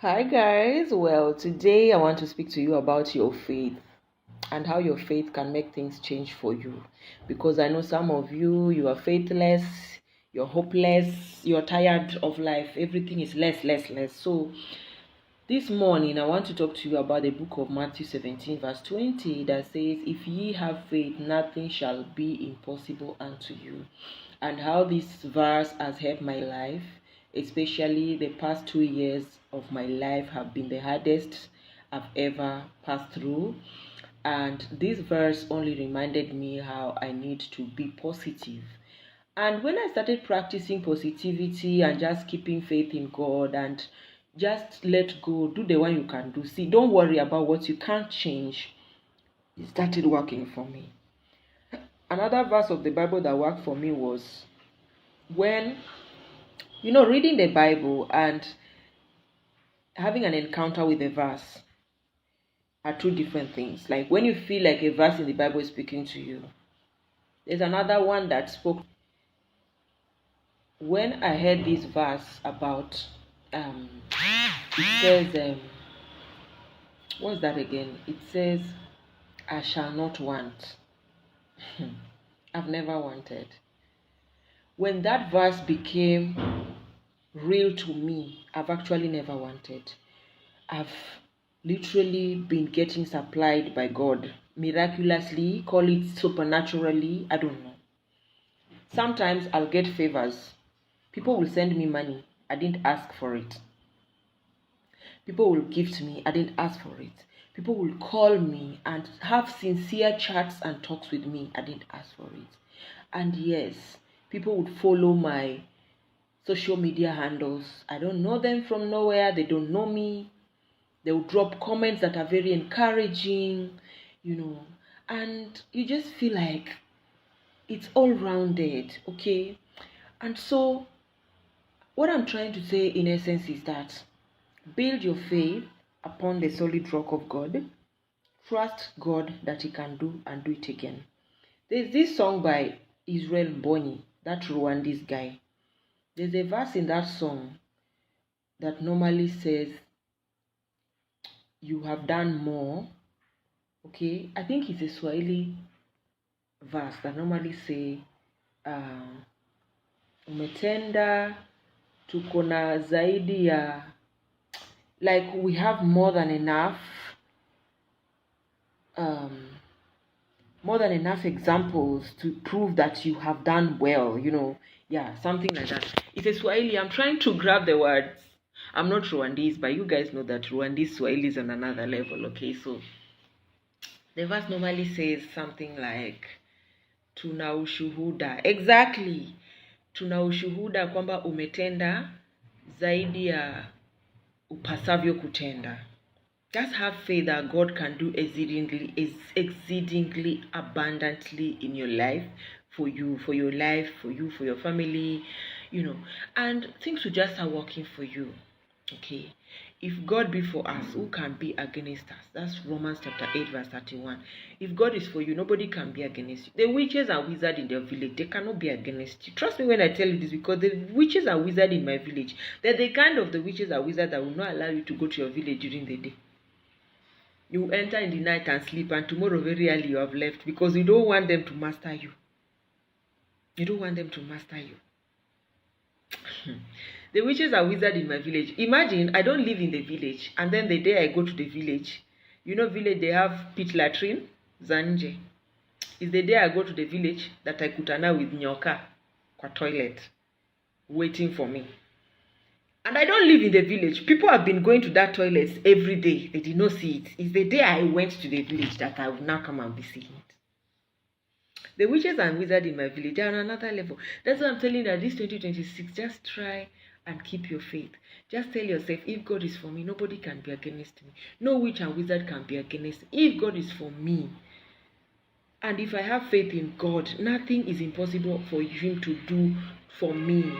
Hi guys, well, today I want to speak to you about your faith and how your faith can make things change for you. Because I know some of you are faithless, you're hopeless, you're tired of life, everything is less. So, this morning I want to talk to you about the book of Matthew 17, verse 20, that says, "If ye have faith, nothing shall be impossible unto you." And how this verse has helped my life, especially the past 2 years of my life have been the hardest I've ever passed through. And this verse only reminded me how I need to be positive. And when I started practicing positivity and just keeping faith in God and just let go, do the one you can do. See, don't worry about what you can't change. It started working for me. Another verse of the Bible that worked for me was when, reading the Bible and having an encounter with a verse are two different things. Like when you feel like a verse in the Bible is speaking to you, there's another one that spoke. When I heard this verse about, it says, what's that again? It says, "I shall not want." I've never wanted. When that verse became real to me, I've actually never wanted. I've literally been getting supplied by God miraculously, call it supernaturally, I don't know. Sometimes I'll get favors. People will send me money. I didn't ask for it. People will gift me. I didn't ask for it. People will call me and have sincere chats and talks with me. I didn't ask for it. And yes, people would follow my social media handles. I don't know them from nowhere. They don't know me. They will drop comments that are very encouraging, and you just feel like it's all rounded, okay? And so, what I'm trying to say in essence is that build your faith upon the solid rock of God. Trust God that He can do and do it again. There's this song by Israel Mbonyi, that Rwandese guy. There's a verse in that song that normally says, "You have done more." Okay, I think it's a Swahili verse that normally say, umetenda, tuko na zaidi ya, like we have more than enough, more than enough examples to prove that you have done well, yeah, something like that. It's a Swahili. I'm trying to grab the words. I'm not Rwandese, but you guys know that Rwandese Swahili is on another level, okay? So the verse normally says something like, tuna ushuhuda. Exactly. Tuna ushuhuda kwamba umetenda zaidi ya upasavyo kutenda. Just have faith that God can do exceedingly abundantly in your life, for you, for your life, for you, for your family, and things will just start working for you. Okay, if God be for us, who can be against us? That's Romans chapter 8 verse 31. If God is for you, nobody can be against you. The witches and wizards in their village, they cannot be against you. Trust me when I tell you this, because the witches and wizards in my village, they're the kind of the witches and wizards that will not allow you to go to your village during the day. You enter in the night and sleep, and tomorrow very early you have left, because you don't want them to master you. You don't want them to master you. The witches are wizards in my village. Imagine, I don't live in the village, and then the day I go to the village, village, they have pit latrine, zanje. It's the day I go to the village that I kutana with nyoka kwa toilet, waiting for me. And I don't live in the village. People have been going to that toilet every day. They did not see it. It's the day I went to the village that I will now come and be seeing it. The witches and wizards in my village are on another level. That's why I'm telling you that this 2026, just try and keep your faith. Just tell yourself, if God is for me, nobody can be against me. No witch and wizard can be against me. If God is for me, and if I have faith in God, nothing is impossible for Him to do for me.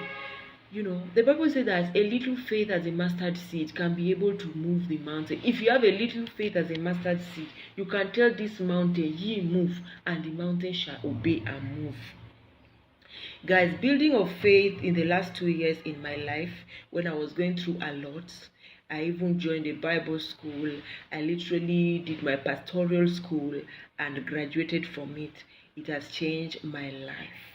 The Bible says that a little faith as a mustard seed can be able to move the mountain. If you have a little faith as a mustard seed, you can tell this mountain, ye move, and the mountain shall obey and move. Guys, building of faith in the last 2 years in my life, when I was going through a lot, I even joined a Bible school. I literally did my pastoral school and graduated from it. It has changed my life.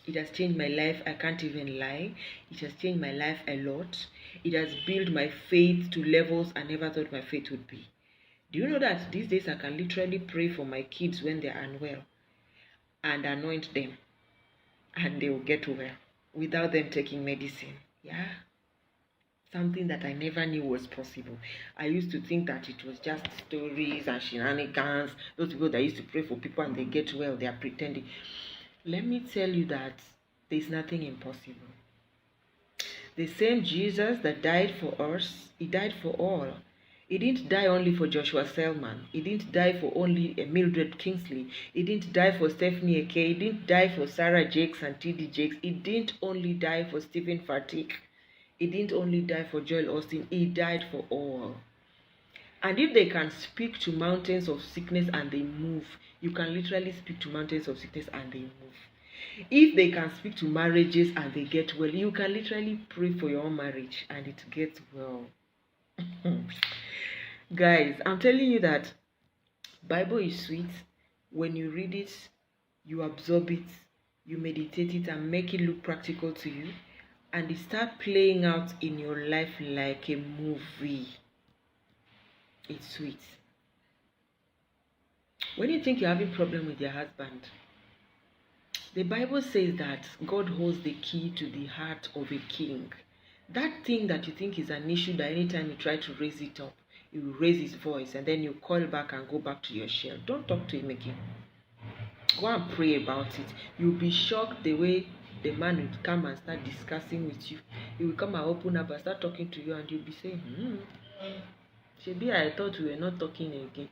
It has changed my life. I can't even lie. It has changed my life a lot. It has built my faith to levels I never thought my faith would be. Do you know that these days I can literally pray for my kids when they're unwell and anoint them and they will get well without them taking medicine? Yeah. Something that I never knew was possible. I used to think that it was just stories and shenanigans. Those people that used to pray for people and they get well, they are pretending. Let me tell you that there's nothing impossible. The same Jesus that died for us, he died for all. He didn't die only for Joshua Selman. He didn't die for only Mildred Kingsley. He didn't die for Stephanie Eke. He didn't die for Sarah Jakes and T.D. Jakes. He didn't only die for Stephen Fatick. He didn't only die for Joel Austin. He died for all. And if they can speak to mountains of sickness and they move, you can literally speak to mountains of sickness and they move. If they can speak to marriages and they get well, you can literally pray for your own marriage and it gets well. Guys, I'm telling you that Bible is sweet. When you read it, you absorb it, you meditate it and make it look practical to you, and it start playing out in your life like a movie. It's sweet. When you think you're having a problem with your husband, the Bible says that God holds the key to the heart of a king. That thing that you think is an issue, that anytime you try to raise it up, he will raise his voice and then you call back and go back to your shell. Don't talk to him again. Go and pray about it. You'll be shocked the way the man will come and start discussing with you. He will come and open up and start talking to you and you'll be saying, Shebi, I thought we were not talking again.